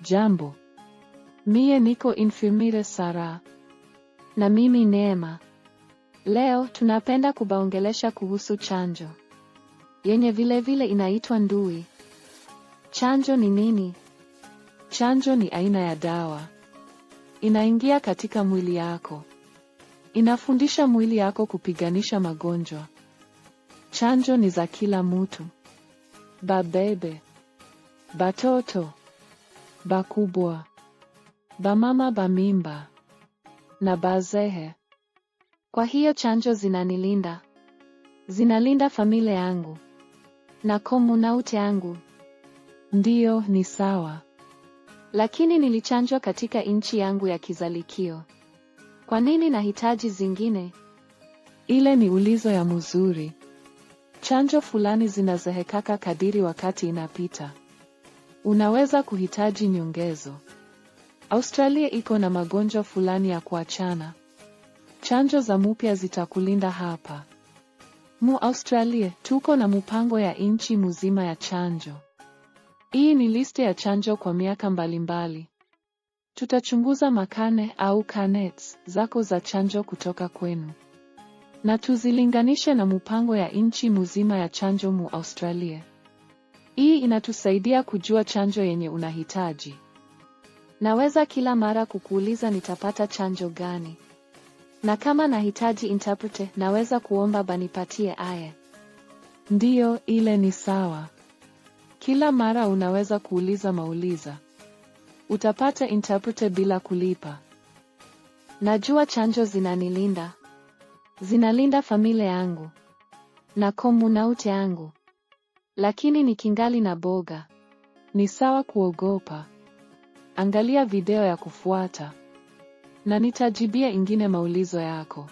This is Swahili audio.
Jambo. Mie niko Infirmire Sara. Na mimi Neema. Leo tunapenda kubaongelesha kuhusu chanjo. Yenye vile inaitwa ndui. Chanjo ni nini? Chanjo ni aina ya dawa. Inaingia katika mwili yako. Inafundisha mwili yako kupiganisha magonjwa. Chanjo ni za kila mtu. Babebe, batoto, bakubwa, bamama bamimba, na bazehe. Kwa hiyo chanjo zinanilinda. Zinalinda familia yangu. Na komunaute yangu. Ndiyo, ni sawa. Lakini nilichanjwa katika nchi yangu ya kizalikio. Kwa nini nahitaji zingine? Ile ni ulizo ya mzuri. Chanjo fulani zinazehekaka kadiri wakati inapita. Unaweza kuhitaji nyongezo. Australia iko na magonjwa fulani ya kuachana. Chanjo za mupya zitakulinda hapa. Australia, tuko na mpango ya nchi mzima ya chanjo. Hii ni liste ya chanjo kwa miaka mbalimbali. Tutachunguza makane au canets zako za chanjo kutoka kwenu. Na tuzilinganishe na mpango ya nchi mzima ya chanjo Australia. Hii inatusaidia kujua chanjo yenye unahitaji. Naweza kila mara kukuuliza nitapata chanjo gani. Na kama nahitaji interpreter, naweza kuomba banipatie aye. Ndiyo, ile ni sawa. Kila mara unaweza kuuliza mauliza. Utapata interpreter bila kulipa. Najua chanjo zinanilinda. Zinalinda familia yangu. Na komunaute yangu. Lakini nikingali na boga. Ni sawa kuogopa. Angalia video ya kufuata. Na nitajibia ingine maulizo yako.